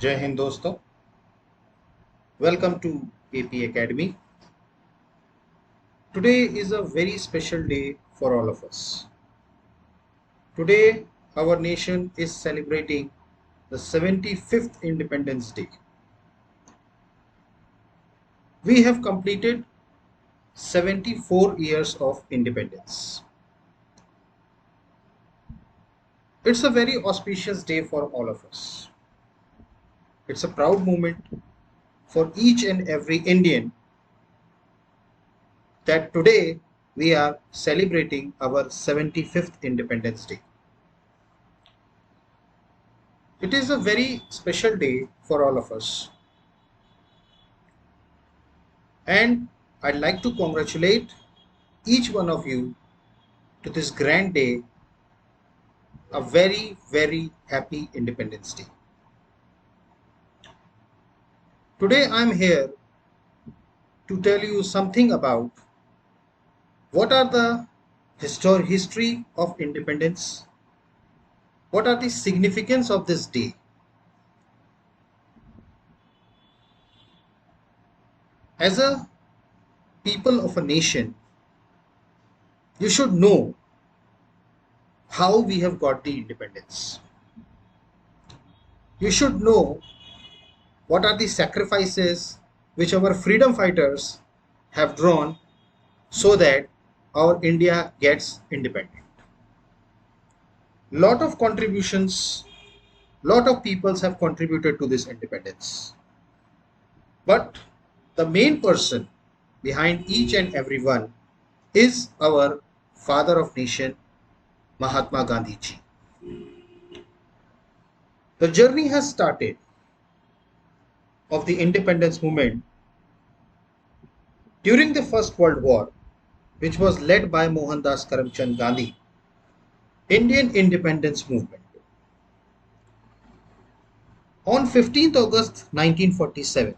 जय हिंद दोस्तों, welcome to AP Academy. Today is a very special day for all of us. Today, our nation is celebrating the 75th Independence Day. We have completed 74 years of independence. It's a very auspicious day for all of us. It's a proud moment for each and every Indian that today we are celebrating our 75th Independence Day. It is a very special day for all of us, and I'd like to congratulate each one of you to this grand day, a very, very happy Independence Day. Today I'm here to tell you something about what are the history of independence, what are the significance of this day. As a people of a nation, you should know how we have got the independence. You should know what are the sacrifices which our freedom fighters have drawn so that our India gets independent. Lot of contributions, lot of peoples have contributed to this independence. But the main person behind each and every one is our father of nation, Mahatma Gandhi ji. The journey has started of the independence movement during the First World War, which was led by Mohandas Karamchand Gandhi, Indian independence movement. On 15th August 1947,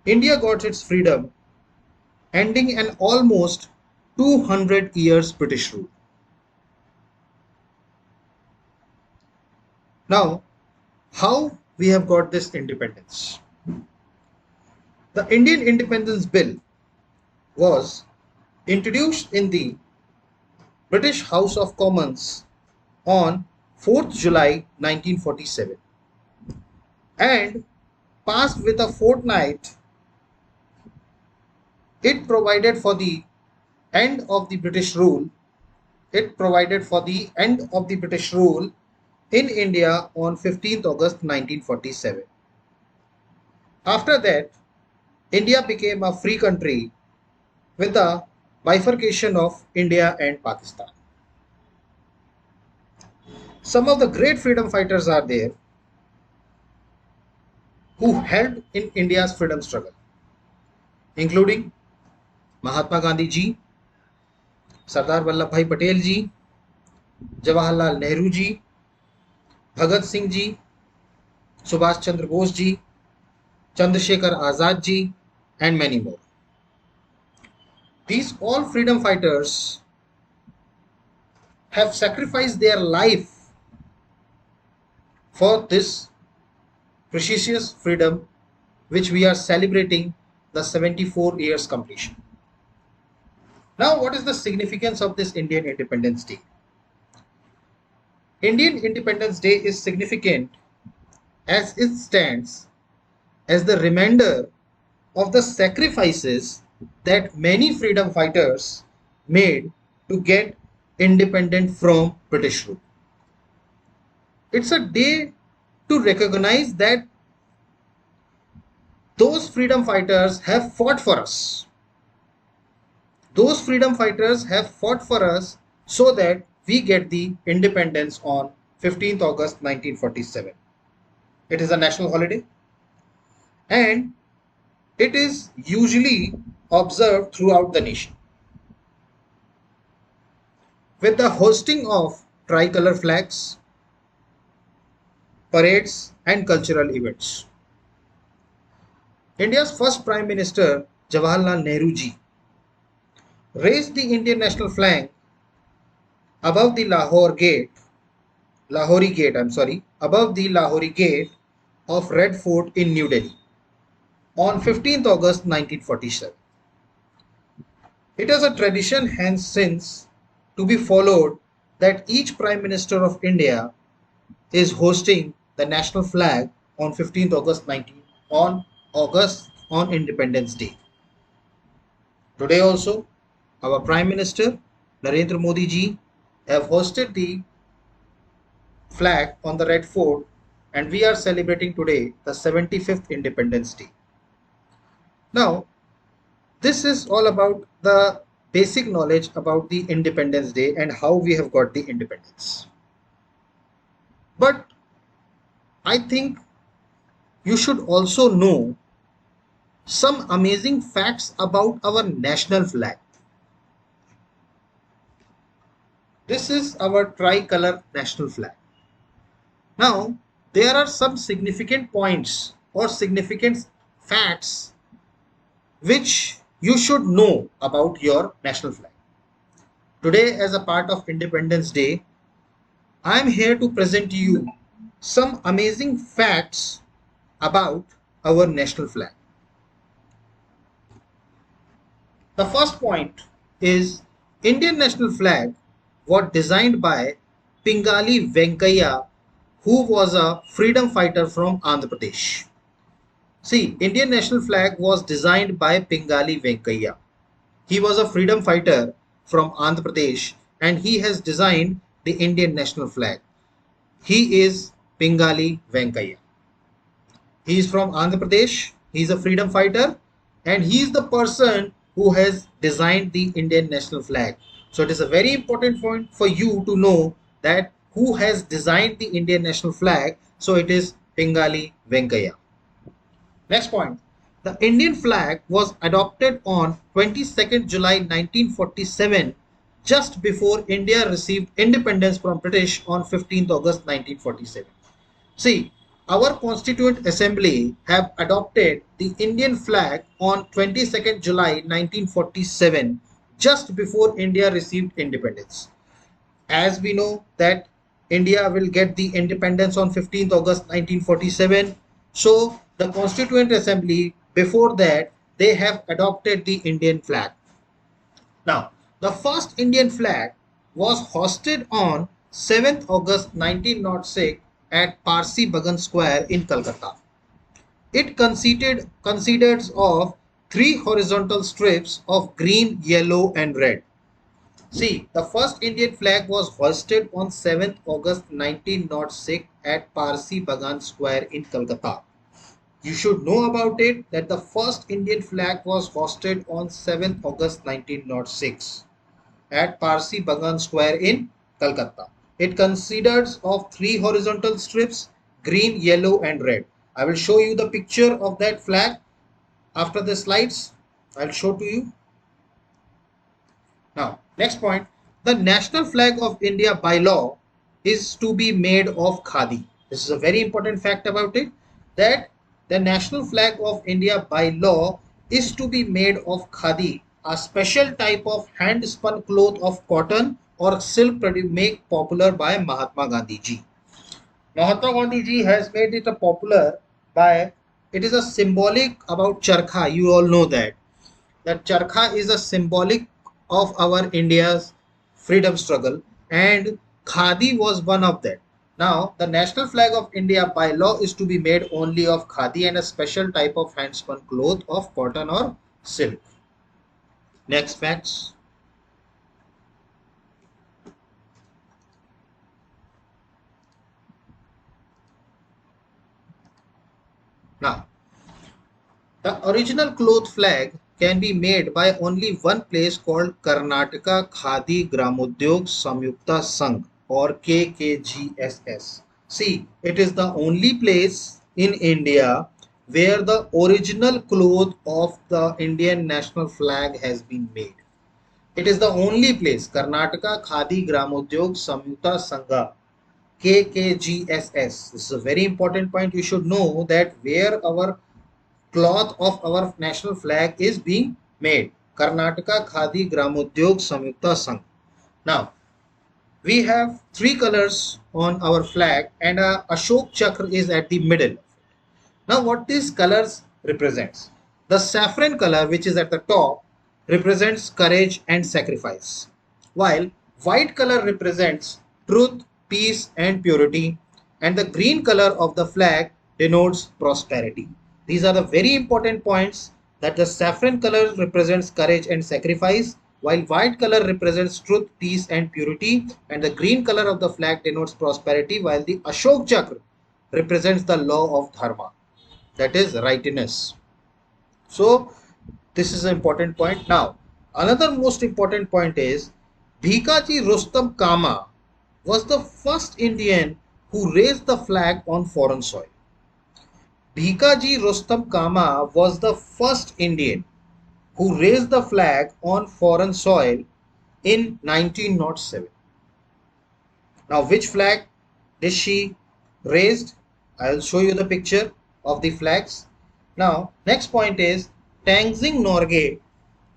India got its freedom, ending an almost 200 years British rule. Now, how we have got this independence? The Indian Independence Bill was introduced in the British House of Commons on 4th July 1947 and passed with a fortnight. It provided for the end of the British rule. It provided for the end of the British rule in India on 15th August 1947. After that, India became a free country with the bifurcation of India and Pakistan. Some of the great freedom fighters are there who helped in India's freedom struggle, including Mahatma Gandhi ji, Sardar Vallabhbhai Patel ji, Jawaharlal Nehru ji, Bhagat Singh ji, Subhash Chandra Bose ji, Chandrasekhar Azad ji, and many more. These all freedom fighters have sacrificed their life for this precious freedom which we are celebrating the 74 years completion. Now, what is the significance of this Indian Independence Day? Indian Independence Day is significant as it stands as the reminder of the sacrifices that many freedom fighters made to get independent from British rule. It's a day to recognize that those freedom fighters have fought for us. Those freedom fighters have fought for us so that we get the independence on 15th August 1947. It is a national holiday and it is usually observed throughout the nation with the hosting of tricolor flags, parades, and cultural events. India's first Prime Minister Jawaharlal Nehru ji raised the Indian national flag above the Lahori Gate above the Lahori Gate of Red Fort in New Delhi on 15th August 1947. It is a tradition hence since to be followed that each Prime Minister of India is hosting the national flag on 15th August 19 on Independence Day. Today also, our Prime Minister Narendra Modi ji have hosted the flag on the Red Fort, and we are celebrating today the 75th Independence Day. Now, this is all about the basic knowledge about the Independence Day and how we have got the independence. But I think you should also know some amazing facts about our national flag. This is our tricolor national flag. Now, there are some significant points or significant facts which you should know about your national flag. Today, as a part of Independence Day, I am here to present to you some amazing facts about our national flag. The first point is Indian national flag was designed by Pingali Venkaiah, who was a freedom fighter from Andhra Pradesh. See, Indian national flag was designed by Pingali Venkaiah. He was a freedom fighter from Andhra Pradesh and he has designed the Indian national flag. He is Pingali Venkaiah. He is from Andhra Pradesh. He is a freedom fighter and he is the person who has designed the Indian national flag. So it is a very important point for you to know that who has designed the Indian national flag. So it is Pingali Venkaiah. Next point. The Indian flag was adopted on 22nd July 1947, just before India received independence from British on 15th August 1947. See, our Constituent Assembly have adopted the Indian flag on 22nd July 1947, just before India received independence. As we know that India will get the independence on 15th August 1947. So the Constituent Assembly, before that, they have adopted the Indian flag. Now, the first Indian flag was hosted on 7th August 1906 at Parsi Bagan Square in Calcutta. It consists of three horizontal strips of green, yellow and red. See, the first Indian flag was hoisted on 7th August 1906 at Parsi Bagan Square in Calcutta. You should know about it that the first Indian flag was hosted on 7th August 1906 at Parsi Bagan Square in Calcutta. It consists of three horizontal strips, green, yellow and red. I will show you the picture of that flag after the slides. I'll show to you. Now, next point. The national flag of India by law is to be made of khadi. This is a very important fact about it, that the national flag of India by law is to be made of khadi, a special type of hand spun cloth of cotton or silk made popular by Mahatma Gandhi ji. Mahatma Gandhi ji has made it a popular by, it is a symbolic about charkha. You all know that charkha is a symbolic of our India's freedom struggle, and khadi was one of that. Now, the national flag of India by law is to be made only of khadi and a special type of hand-spun cloth of cotton or silk. Next facts. Now, the original cloth flag can be made by only one place called Karnataka Khadi Gramodyog Samyukta Sangh or KKGSS. See, it is the only place in India where the original cloth of the Indian national flag has been made. It is the only place, Karnataka Khadi Gramodyog Samyukta Sangha, KKGSS. This is a very important point. You should know that where our cloth of our national flag is being made. Karnataka Khadi Gramodyog Samyukta Sangh. Now, we have three colors on our flag and a Ashok Chakra is at the middle. Now what these colors represents? The saffron color, which is at the top, represents courage and sacrifice, while white color represents truth, peace and purity, and the green color of the flag denotes prosperity. These are the very important points, that the saffron color represents courage and sacrifice, while white color represents truth, peace and purity, and the green color of the flag denotes prosperity, while the Ashok Chakra represents the law of dharma, that is rightness. So this is an important point. Now another most important point is Bhikaji Rustam Kama was the first Indian who raised the flag on foreign soil. Bhikaji Rustam Kama was the first Indian who raised the flag on foreign soil in 1907. Now which flag did she raised? I will show you the picture of the flags. Now next point is Tenzing Norgay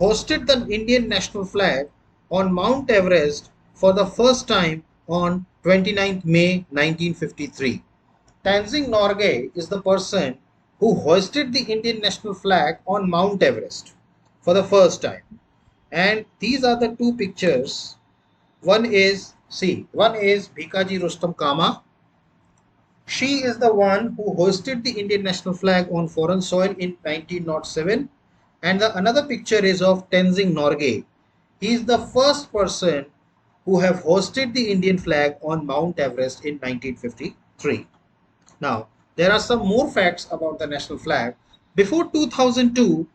hosted the Indian national flag on Mount Everest for the first time on 29th May 1953. Tenzing Norgay is the person who hoisted the Indian national flag on Mount Everest for the first time. And these are the two pictures. One is Bhikaji Rustam Kama. She is the one who hoisted the Indian national flag on foreign soil in 1907. And the another picture is of Tenzing Norgay. He is the first person who have hosted the Indian flag on Mount Everest in 1953. Now, there are some more facts about the national flag. Before 2002,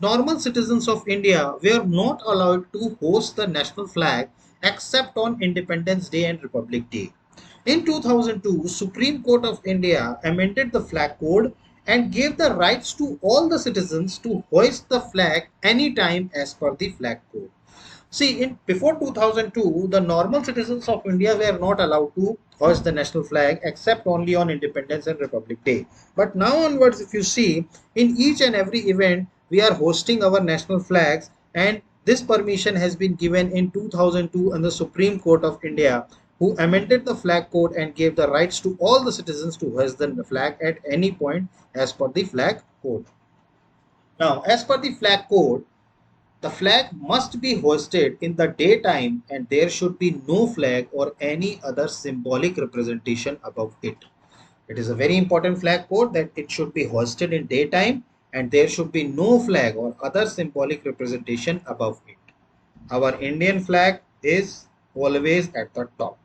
normal citizens of India were not allowed to host the national flag except on Independence Day and Republic Day. In 2002, Supreme Court of India amended the flag code and gave the rights to all the citizens to hoist the flag anytime as per the flag code. See, in before 2002, the normal citizens of India were not allowed to hoist the national flag except only on Independence and Republic Day. But now onwards, if you see, in each and every event, we are hosting our national flags, and this permission has been given in 2002 in the Supreme Court of India, who amended the flag code and gave the rights to all the citizens to hoist the flag at any point as per the flag code. Now, as per the flag code, the flag must be hoisted in the daytime and there should be no flag or any other symbolic representation above it. It is a very important flag code that it should be hoisted in daytime and there should be no flag or other symbolic representation above it. Our Indian flag is always at the top.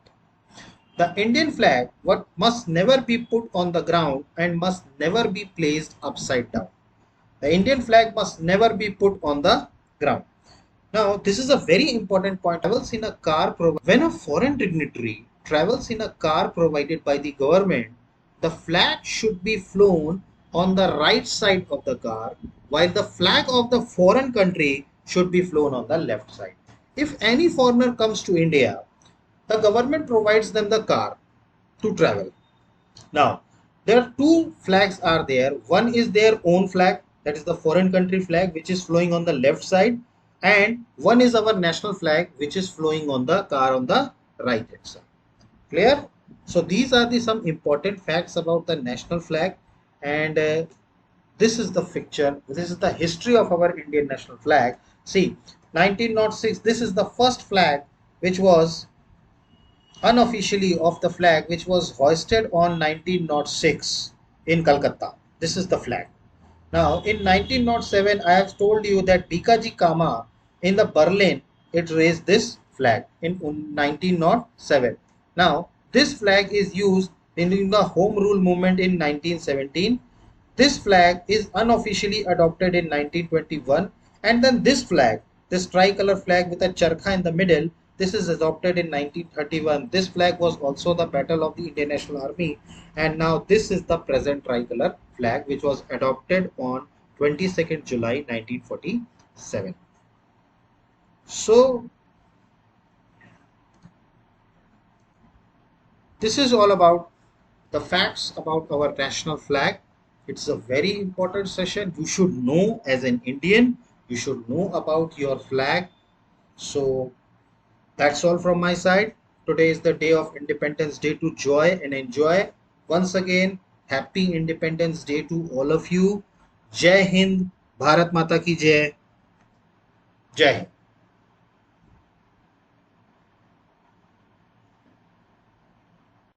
The Indian flag must never be put on the ground and must never be placed upside down. The Indian flag must never be put on the ground. Now, this is a very important point. Travels in a car when a foreign dignitary travels in a car provided by the government, the flag should be flown on the right side of the car, while the flag of the foreign country should be flown on the left side. If any foreigner comes to India, the government provides them the car to travel. Now, there are two flags are there. One is their own flag, that is the foreign country flag, which is flowing on the left side, and one is our national flag, which is flowing on the car on the right hand side. Clear? So these are the some important facts about the national flag, and this is the picture. This is the history of our Indian national flag. See, 1906. This is the first flag which was unofficially of the flag, which was hoisted on 1906 in Calcutta. This is the flag. Now in 1907, I have told you that Bhikaji Kama in the Berlin, it raised this flag in 1907. Now this flag is used in the Home Rule movement in 1917. This flag is unofficially adopted in 1921, and then this flag, this tricolor flag with a charkha in the middle, this is adopted in 1931. This flag was also the battle of the Indian National Army, and now this is the present tricolor flag which was adopted on 22nd July 1947. So this is all about the facts about our national flag. It's a very important session. You should know, as an Indian, you should know about your flag. So that's all from my side. Today is the day of Independence Day, to joy and enjoy. Once again, happy independence day to all of you. जय हिंद, भारत माता की जय। जय हिंद।